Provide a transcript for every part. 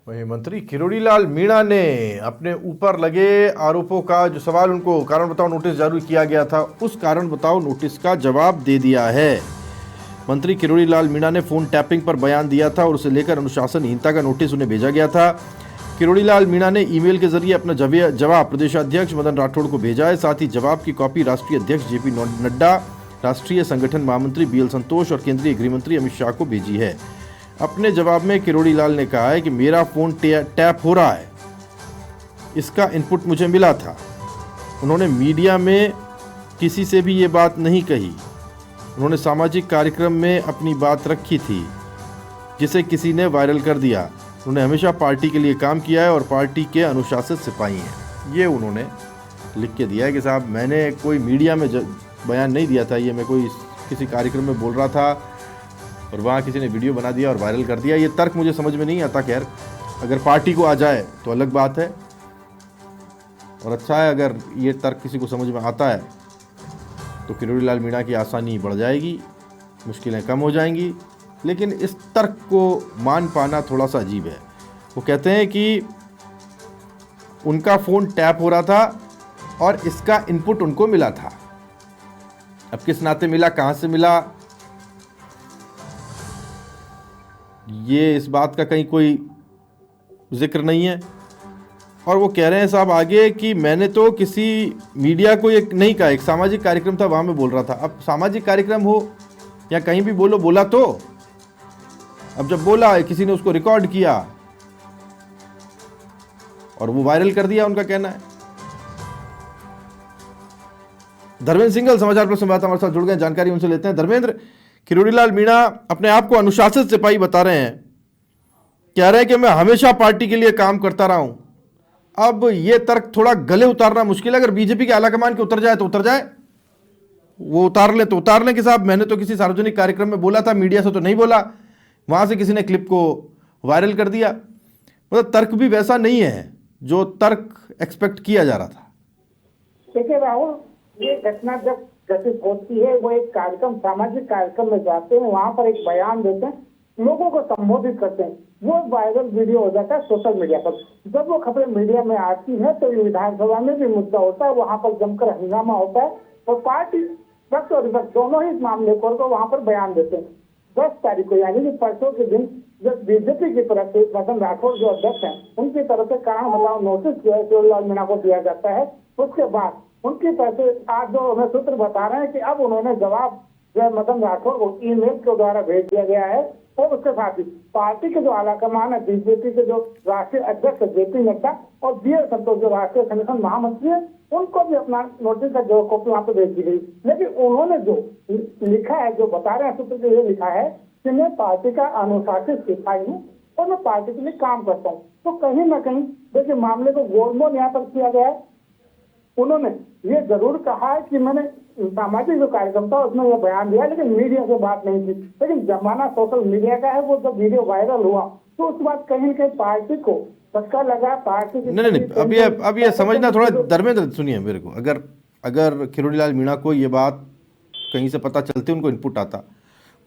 वहीं मंत्री किरोड़ीलाल मीणा ने अपने ऊपर लगे आरोपों का जो सवाल उनको कारण बताओ नोटिस जारी किया गया था, उस कारण बताओ नोटिस का जवाब दे दिया है। मंत्री किरोड़ीलाल मीणा ने फोन टैपिंग पर बयान दिया था और उसे लेकर अनुशासनहीनता का नोटिस उन्हें भेजा गया था। किरोड़ीलाल मीणा ने ईमेल के जरिए अपना जवाब प्रदेशाध्यक्ष मदन राठौड़ को भेजा है। साथ ही जवाब की कॉपी राष्ट्रीय अध्यक्ष जेपी नड्डा, राष्ट्रीय संगठन महामंत्री बीएल संतोष और केंद्रीय गृह मंत्री अमित शाह को भेजी है। अपने जवाब में किरोड़ीलाल ने कहा है कि मेरा फोन टैप हो रहा है, इसका इनपुट मुझे मिला था। उन्होंने मीडिया में किसी से भी ये बात नहीं कही। उन्होंने सामाजिक कार्यक्रम में अपनी बात रखी थी जिसे किसी ने वायरल कर दिया। उन्होंने हमेशा पार्टी के लिए काम किया है और पार्टी के अनुशासित सिपाही हैं। ये उन्होंने लिख के दिया है कि साहब मैंने कोई मीडिया में बयान नहीं दिया था, ये मैं कोई किसी कार्यक्रम में बोल रहा था और वहाँ किसी ने वीडियो बना दिया और वायरल कर दिया। ये तर्क मुझे समझ में नहीं आता। खैर, अगर पार्टी को आ जाए तो अलग बात है और अच्छा है, अगर ये तर्क किसी को समझ में आता है तो किरोड़ीलाल मीणा की आसानी बढ़ जाएगी, मुश्किलें कम हो जाएंगी। लेकिन इस तर्क को मान पाना थोड़ा सा अजीब है। वो कहते हैं कि उनका फ़ोन टैप हो रहा था और इसका इनपुट उनको मिला था। अब किस नाते मिला, कहाँ से मिला, ये इस बात का कहीं कोई जिक्र नहीं है। और वो कह रहे हैं साहब आगे कि मैंने तो किसी मीडिया को एक नहीं कहा, एक सामाजिक कार्यक्रम था वहाँ मैं बोल रहा था। अब सामाजिक कार्यक्रम हो या कहीं भी बोला तो अब जब बोला किसी ने उसको रिकॉर्ड किया और वो वायरल कर दिया, उनका कहना है। धर्मेंद्र सिंघल समाचार प्लस संवाददाता हमारे साथ जुड़ गए, जानकारी उनसे लेते हैं। धर्मेंद्र, किरोड़ीलाल मीणा अपने आप को अनुशासित सिपाही बता रहे हैं, कह रहे हैं कि मैं हमेशा पार्टी के लिए काम करता रहा हूं। अब यह तर्क थोड़ा गले उतारना मुश्किल है। अगर बीजेपी के आलाकमान के उतर जाए तो उतर जाए, वो उतार ले तो उतार लें कि साहब मैंने तो किसी सार्वजनिक कार्यक्रम में बोला था, मीडिया से तो नहीं बोला, वहां से किसी ने क्लिप को वायरल कर दिया। मतलब तर्क भी वैसा नहीं है जो तर्क एक्सपेक्ट किया जा रहा था। देखिए राहुल, ये घटना जब घटित होती है, वो एक कार्यक्रम, सामाजिक कार्यक्रम में जाते हैं, वहां पर एक बयान देते हैं, लोगों को संबोधित करते हैं, वो वायरल वीडियो हो जाता है सोशल मीडिया पर। जब वो खबरें मीडिया में आती है तो विधानसभा में भी मुद्दा होता है, वहां पर जमकर हंगामा होता है और पार्टी पक्ष और विपक्ष दोनों ही इस मामले को वहां पर बयान देते हैं। 10 तारीख को यानी कि परसों के दिन जब बीजेपी की तरफ से मदन राठौड़ जो अध्यक्ष हैं, उनकी तरफ से कारण बताओ नोटिस किरोड़ीलाल मीणा को दिया जाता है। उसके बाद उनकी तरफ से आज जो हमें सूत्र बता रहे हैं कि अब उन्होंने जवाब जो मदन राठौड़ को ईमेल के द्वारा भेज दिया गया है और उसके साथ ही पार्टी के जो आलाकमान है, बीजेपी के जो राष्ट्रीय अध्यक्ष जेपी नड्डा और बीएल संतोष जो राष्ट्रीय संगठन महामंत्री है, उनको भी अपना नोटिस का जो कॉपी वहां पर भेज दी गई। लेकिन उन्होंने जो लिखा है, जो बता रहे हैं सूत्र को, ये लिखा है कि मैं पार्टी का अनुशासित सिपाही हूँ और मैं पार्टी के लिए काम करता हूँ। तो कहीं ना कहीं देखिए मामले को गोलमोल यहाँ पर किया गया है। उन्होंने ये जरूर कहा है कि मैंने सामाजिक जो कार्यक्रम था उसमें यह बयान दिया, लेकिन मीडिया से बात नहीं की। लेकिन जमाना सोशल मीडिया का है, वो जब वीडियो वायरल हुआ तो उस बात कहीं न कहीं पार्टी को धक्का लगा। पार्टी नहीं, अब ये समझना थोड़ा, धर्मेंद्र सुनिए मेरे को, अगर किरोड़ीलाल मीणा को ये बात कहीं से पता चलती, उनको इनपुट आता,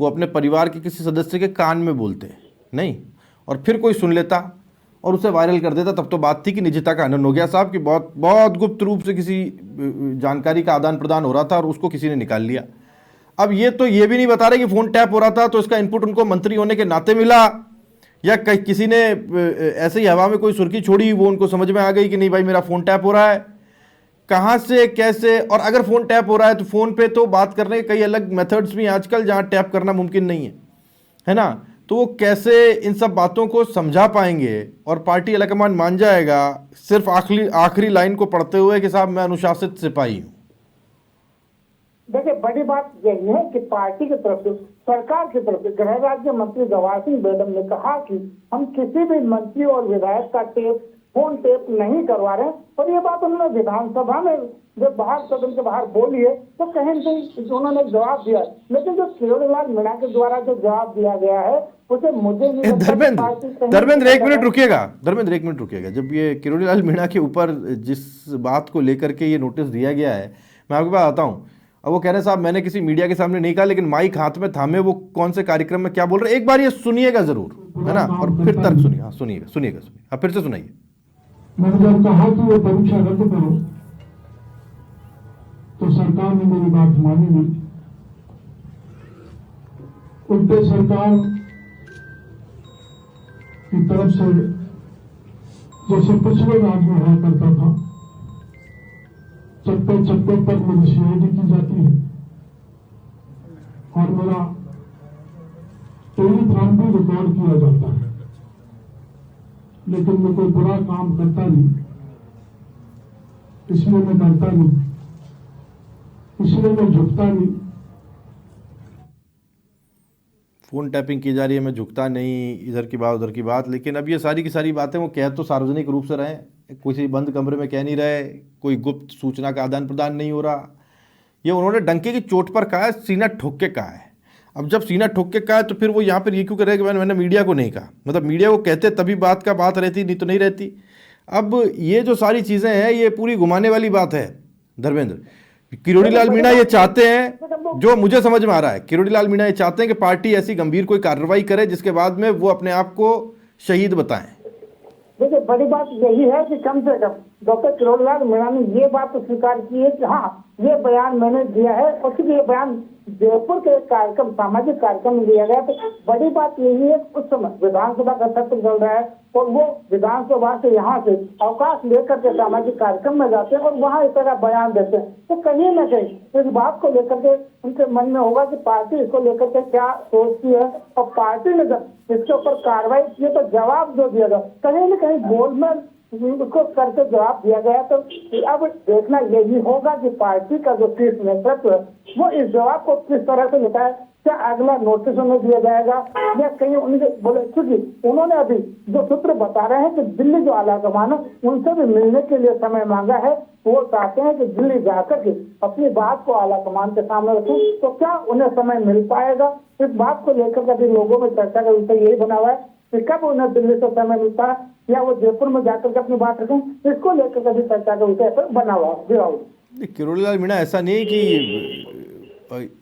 वो अपने परिवार के किसी सदस्य के कान में बोलते नहीं और फिर कोई सुन लेता और उसे वायरल कर देता, तब तो बात थी कि निजता का हनन हो गया साहब, कि बहुत बहुत गुप्त रूप से किसी जानकारी का आदान प्रदान हो रहा था और उसको किसी ने निकाल लिया। अब ये तो ये भी नहीं बता रहे कि फ़ोन टैप हो रहा था तो इसका इनपुट उनको मंत्री होने के नाते मिला या किसी ने ऐसे ही हवा में कोई सुर्खी छोड़ी, वो उनको समझ में आ गई कि नहीं भाई मेरा फ़ोन टैप हो रहा है। कहाँ से, कैसे, और अगर फ़ोन टैप हो रहा है तो फ़ोन पे तो बात करने के कई अलग मेथड्स भी हैं आजकल जहाँ टैप करना मुमकिन नहीं है ना। तो वो कैसे इन सब बातों को समझा पाएंगे और पार्टी आलाकमान मान जाएगा सिर्फ आखिरी लाइन को पढ़ते हुए कि साहब मैं अनुशासित सिपाही हूँ। देखिए बड़ी बात यही है कि पार्टी की तरफ से, सरकार की तरफ से गृह राज्य मंत्री गवार सिंह बेदम ने कहा कि हम किसी भी मंत्री और विधायक का फोन टेप नहीं करवा रहे, और ये बात उन्होंने विधानसभा में जब बाहर सदन के बाहर बोली है तो कहीं से उन्होंने जवाब दिया। लेकिन जो किरोड़ीलाल मीणा के द्वारा जो जवाब दिया गया है उसे मुझे नहीं। धर्मेंद्र एक मिनट रुकिएगा। जब ये किरोड़ीलाल मीणा के ऊपर जिस बात को लेकर के ये नोटिस दिया गया है, मैं आपको बात बताऊं, अब वो कह रहे हैं साहब मैंने किसी मीडिया के सामने नहीं कहा, लेकिन माइक हाथ में थामे वो कौन से कार्यक्रम में क्या बोल रहे हैं, एक बार ये सुनिएगा जरूर, है ना, और फिर तर्क सुनिए। हाँ सुनिएगा सुनिएगा सुनिए, हाँ फिर से सुनाइए। मैंने जब कहा कि वो परीक्षा रद्द करो तो सरकार ने मेरी बात मानी नहीं। उल्टे सरकार की तरफ से जैसे पिछले राज में हुआ करता था, चप्पे चप्पे पर मेरी सीआईडी की जाती है और मेरा टेलीफोन भी रिकॉर्ड किया जाता है, लेकिन मैं कोई बुरा काम करता नहीं, इसलिए मैं डरता नहीं, इसलिए मैं झुकता नहीं। फ़ोन टैपिंग की जा रही है, मैं झुकता नहीं, इधर की बात उधर की बात, लेकिन अब ये सारी की सारी बातें वो कह तो सार्वजनिक रूप से रहे हैं, किसी बंद कमरे में कह नहीं रहे, कोई गुप्त सूचना का आदान प्रदान नहीं हो रहा। ये उन्होंने डंके की चोट पर कहा है, सीना ठोक के कहा है। अब जब सीना ठोक के कहा है तो फिर वो यहाँ पर ये क्यों करे कि मैंने मीडिया को नहीं कहा, मतलब मीडिया को कहते तभी बात का बात रहती, नहीं तो नहीं रहती। अब ये जो सारी चीज़ें हैं ये पूरी घुमाने वाली बात है। धर्मेंद्र, किरोड़ी लाल मीणा ये चाहते हैं, जो मुझे समझ में आ रहा है, किरोड़ी लाल मीणा ये चाहते हैं कि पार्टी ऐसी गंभीर कोई कार्रवाई करे जिसके बाद में वो अपने आप को शहीद बताएं। देखिए बड़ी बात यही है कि कम से कम डॉक्टर किरोड़ी लाल मीणा ने ये बात तो स्वीकार की है कि हाँ ये बयान मैंने दिया है, और क्योंकि ये बयान जयपुर के कार्यक्रम, सामाजिक कार्यक्रम में दिया गया, तो बड़ी बात यही है उस समय विधानसभा का सत्र चल रहा है और वो विधानसभा से यहाँ से अवकाश लेकर के सामाजिक कार्यक्रम में जाते हैं और वहाँ इस तरह बयान देते हैं, तो कहीं न कहीं इस बात को लेकर के उनके मन में होगा कि पार्टी इसको लेकर के क्या सोचती है, और पार्टी ने जब इसके ऊपर कार्रवाई की तो जवाब जो दिया गया कहीं न कहीं गोलमाल उसको करके जवाब दिया गया। तो अब देखना यही होगा कि पार्टी का जो शीर्ष नेतृत्व है वो इस जवाब को किस तरह से लेता है, क्या अगला नोटिस उन्हें दिया जाएगा या कहीं उनके बोले, क्योंकि उन्होंने अभी जो सूत्र बता रहे हैं कि दिल्ली जो आलाकमान है उनसे भी मिलने के लिए समय मांगा है, वो चाहते हैं कि दिल्ली जाकर के अपनी बात को आलाकमान के सामने रखें, तो क्या उन्हें समय मिल पाएगा, इस बात को लेकर कभी लोगों में चर्चा का विषय यही बना हुआ है कि कब उन्हें दिल्ली से समय मिलता है या वो जयपुर में जाकर के अपनी बात रखें, इसको लेकर कभी चर्चा का विषय पर बना हुआ है। किरोड़ी लाल मीणा ऐसा नहीं कि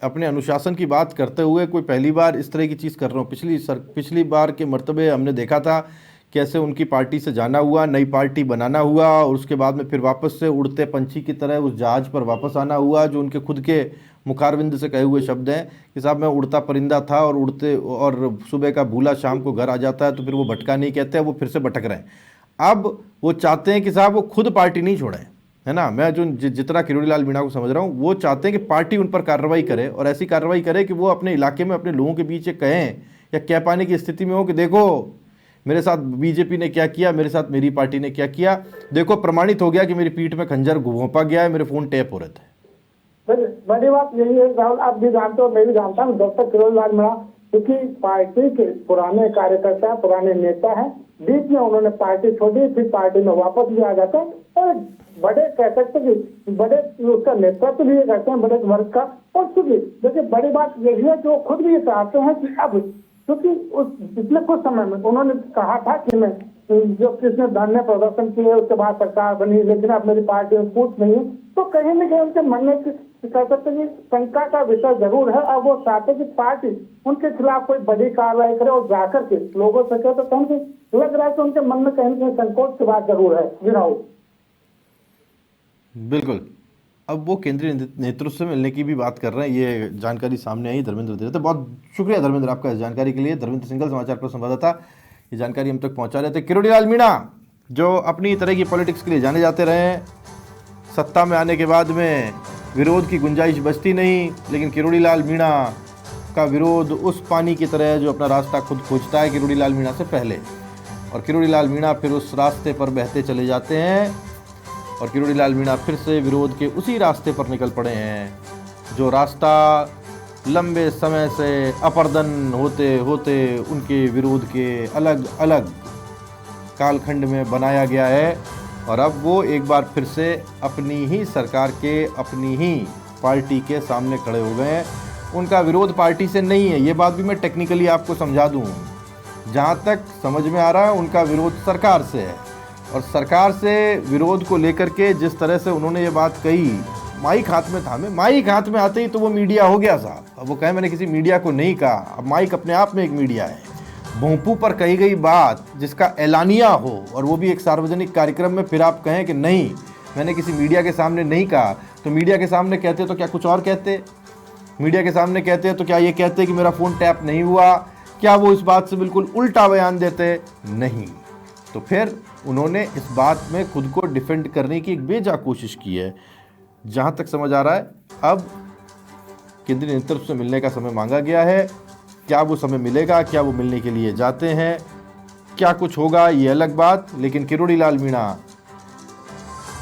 अपने अनुशासन की बात करते हुए कोई पहली बार इस तरह की चीज़ कर रहा हूँ। पिछली बार के मर्तबे हमने देखा था कैसे उनकी पार्टी से जाना हुआ, नई पार्टी बनाना हुआ और उसके बाद में फिर वापस से उड़ते पंछी की तरह उस जहाज़ पर वापस आना हुआ, जो उनके खुद के मुखारविंद से कहे हुए शब्द हैं कि साहब मैं उड़ता परिंदा था और उड़ते और सुबह का भूला शाम को घर आ जाता है, तो फिर वो भटका नहीं कहते हैं, वो फिर से भटक रहे हैं। अब वो चाहते हैं कि साहब वो खुद पार्टी नहीं छोड़ें, है ना। मैं जो जितना किरोड़ी लाल मीणा को समझ रहा हूँ, वो चाहते हैं कि पार्टी उन पर कार्रवाई करे और ऐसी कार्रवाई करे कि वो अपने इलाके में अपने लोगों के बीच ये कहें या कह पाने की स्थिति में हो कि देखो मेरे साथ बीजेपी ने क्या किया, मेरे साथ मेरी पार्टी ने क्या किया, देखो प्रमाणित हो गया कि मेरी पीठ में खंजर घोंपा गया है, मेरे फोन टैप हो रहे थे। बड़ी बात यही है राहुल, आप भी जानते हो, मैं भी जानता हूँ, डॉक्टर किरोड़ी लाल मीणा क्योंकि पार्टी के पुराने कार्यकर्ता, पुराने नेता हैं, बीच में उन्होंने पार्टी छोड़ी, फिर पार्टी में वापस भी आ जाते हैं और बड़े कह सकते कि बड़े उसका नेतृत्व भी करते हैं बड़े वर्ग का। और क्योंकि देखिए बड़ी बात यही है कि वो खुद भी ये चाहते हैं कि अब क्योंकि उस पिछले कुछ समय में उन्होंने कहा था कि मैं जो किसने धरने प्रदर्शन किए उसके बाद सरकार बनी, लेकिन अब मेरी पार्टी में पूछ नहीं है, तो कहीं न कहीं उनके मन में कह सकते कि शंका का विषय जरूर है। अब वो चाहते कि पार्टी उनके खिलाफ कोई बड़ी कार्रवाई करे और जाकर के लोगों से कहे, तो कहीं लग रहा है कि उनके मन में कहीं संकोच की बात जरूर है। जी राहुल, बिल्कुल। अब वो केंद्रीय नेतृत्व से मिलने की भी बात कर रहे हैं, ये जानकारी सामने आई धर्मेंद्र दे रहे थे। बहुत शुक्रिया धर्मेंद्र आपका इस जानकारी के लिए। धर्मेंद्र सिंघल, समाचार पर संवाददाता, ये जानकारी हम तक पहुंचा रहे थे। किरोड़ी लाल मीणा जो अपनी तरह की पॉलिटिक्स के लिए जाने जाते रहे, सत्ता में आने के बाद में विरोध की गुंजाइश बचती नहीं, लेकिन किरोड़ी लाल मीणा का विरोध उस पानी की तरह जो अपना रास्ता खुद खोजता है किरोड़ी लाल मीणा से पहले, और किरोड़ी लाल मीणा फिर उस रास्ते पर बहते चले जाते हैं और किरोड़ी लाल मीणा फिर से विरोध के उसी रास्ते पर निकल पड़े हैं जो रास्ता लंबे समय से अपर्दन होते होते उनके विरोध के अलग अलग कालखंड में बनाया गया है। और अब वो एक बार फिर से अपनी ही सरकार के, अपनी ही पार्टी के सामने खड़े हो गए हैं। उनका विरोध पार्टी से नहीं है, ये बात भी मैं टेक्निकली आपको समझा दूँ। जहाँ तक समझ में आ रहा है उनका विरोध सरकार से है, और सरकार से विरोध को लेकर के जिस तरह से उन्होंने ये बात कही, माइक हाथ में थामे, माइक हाथ में आते ही तो वो मीडिया हो गया साहब। अब वो कहे मैंने किसी मीडिया को नहीं कहा, अब माइक अपने आप में एक मीडिया है। भोंपू पर कही गई बात जिसका एलानिया हो और वो भी एक सार्वजनिक कार्यक्रम में, फिर आप कहें कि नहीं मैंने किसी मीडिया के सामने नहीं कहा, तो मीडिया के सामने कहते तो क्या कुछ और कहते? मीडिया के सामने कहते तो क्या ये कहते कि मेरा फ़ोन टैप नहीं हुआ? क्या वो इस बात से बिल्कुल उल्टा बयान देते? नहीं। तो फिर उन्होंने इस बात में खुद को डिफेंड करने की एक बेजा कोशिश की है। जहाँ तक समझ आ रहा है अब केंद्रीय नेतृत्व से मिलने का समय मांगा गया है। क्या वो समय मिलेगा, क्या वो मिलने के लिए जाते हैं, क्या कुछ होगा ये अलग बात, लेकिन किरोड़ी लाल मीणा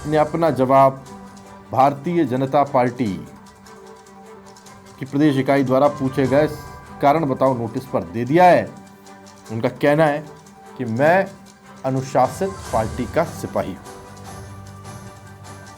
ने अपना जवाब भारतीय जनता पार्टी की प्रदेश इकाई द्वारा पूछे गए कारण बताओ नोटिस पर दे दिया है। उनका कहना है कि मैं अनुशासित पार्टी का सिपाही हूँ।